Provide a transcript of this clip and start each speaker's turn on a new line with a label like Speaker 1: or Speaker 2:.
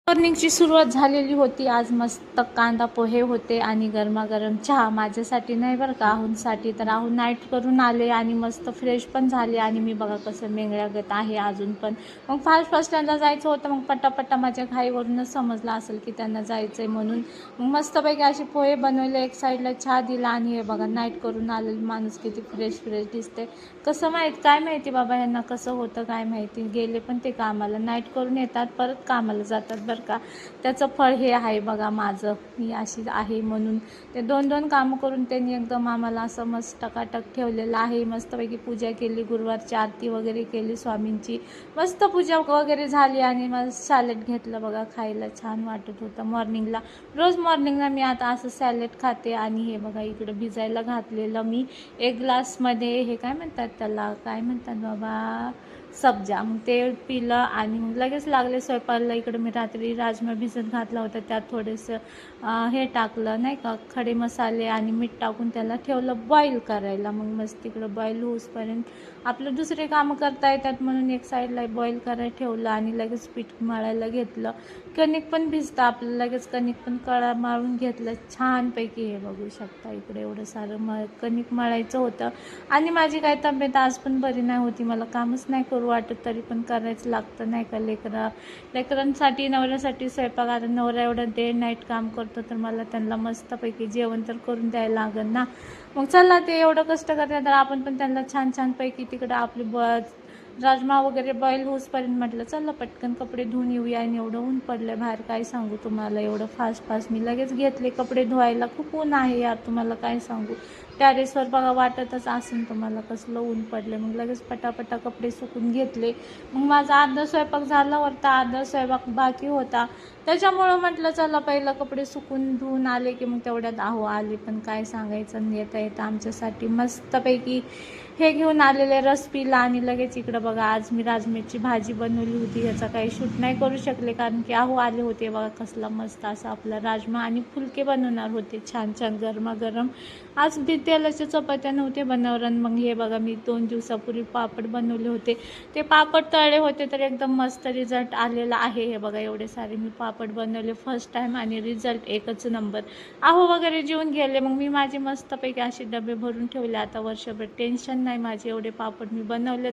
Speaker 1: मॉर्निंगची सुरुवात झालेली होती. आज मस्त कांदा पोहे होते आणि गरमागरम चहा. माझ्यासाठी नाही बरं का, आहूंसाठी. तर आहून नाईट करून आले आणि मस्त फ्रेश पण झाले आणि मी बघा कसं मेंगळ्यागत आहे अजून पण. मग फास्ट त्यांना जायचं होतं. मग पटापटा माझ्या घाईवरूनच समजलं असेल की त्यांना जायचं आहे म्हणून मग मस्तपैकी असे पोहे बनवले, एक साईडला चहा दिला आणि हे बघा नाईट करून आलेलं माणूस किती फ्रेश दिसते. कसं काय माहिती बाबा यांना कसं होतं काय माहिती. गेले पण ते कामाला, नाईट करून येतात परत कामाला जातात बरं का. त्याचं फळ हे आहे बघा माझं, मी अशी आहे म्हणून. ते दोन दोन कामं करून त्यांनी एकदम आम्हाला असं मस्त टकाटक ठेवलेलं आहे. मस्तपैकी पूजा केली, गुरुवारची आरती वगैरे केली स्वामींची, मस्त पूजा वगैरे झाली आणि मग सॅलेड घेतलं बघा खायला. छान वाटत होतं मॉर्निंगला. रोज मॉर्निंगला मी आता असं सॅलेड खाते. आणि हे बघा इकडं भिजायला घातलेलं मी एक ग्लासमध्ये, हे काय म्हणतात त्याला, काय म्हणतात बाबा, सब्जा. मग ते पिलं आणि मग लगेच लागले स्वयंपाकाला. इकडं मी रात्री राजमा भिजत घातला होता, त्यात थोडंसं हे टाकलं नाही का, खडे मसाले आणि मीठ टाकून त्याला ठेवलं बॉईल करायला. मग मस्त तिकडं बॉईल होऊसपर्यंत आपलं दुसरे कामं करता येतात म्हणून एक साईडला बॉईल करायला ठेवलं आणि लगेच पीठ मळायला घेतलं. कणिक पण भिजतं आपलं, लगेच कणिक पण मळून घेतलं छानपैकी. हे बघू शकता इकडे एवढं सारं कणिक मळायचं होतं. आणि माझी काय तब्येत आज पण बरी नाही होती, मला कामच नाही करू वाटत, तरी पण करायचं लागतं नाही का. लेकरांसाठी नवऱ्यासाठी स्वयंपाक. आता नवरा एवढं डे नाईट काम करतो तर मला त्यांना मस्तपैकी जेवण तर करून द्यायला लागेल ना. मग चला, ते एवढं कष्ट करतात तर आपण पण त्यांना छानपैकी तिकडं आपली राजमा वगैरे बॉईल होऊसपर्यंत म्हटलं चला पटकन कपडे धुवून येऊया. आणि एवढं ऊन पडलं बाहेर काय सांगू तुम्हाला. एवढं फास्ट मी लगेच घेतले कपडे धुवायला. खूप ऊन आहे यार, तुम्हाला काय सांगू. टेरेसवर बघा वाटतच असेल तुम्हाला कसलं ऊन पडलं. मग लगेच पटापटा कपडे सुकून घेतले. मग माझा अर्धा स्वयंपाक झाला होता, अर्धा स्वयंपाक बाकी होता. त्याच्यामुळं म्हटलं चला पहिलं कपडे सुकून धुवून आले की मग तेवढ्यात आले. पण काय सांगायचं, येता आमच्यासाठी मस्तपैकी हे घेऊन आलेले रस पिला. आणि लगेच इकडं बघा आज मी राजमेची भाजी बनवली होती. याचा काही शूट नाही करू शकले कारण की आले होते बघा. कसला मस्त असा आपला राजमा आणि फुलके बनवणार होते छान गरमागरम. आज तेलाच्या चपात्या नव्हते बनवणार. मग हे बघा मी 2 दिवसापूर्वी पापड बनवले होते, ते पापड तळले होते तर एकदम मस्त रिझल्ट आलेला आहे. हे बघा एवढे सारे मी पापड बनवले फर्स्ट टाइम आणि रिझल्ट एकच नंबर. वगैरे जेवून गेले. मग मी माझे मस्तपैकी असे डबे भरून ठेवले. आता वर्षभर टेन्शन नाही माझे, एवढे पापड मी बनवले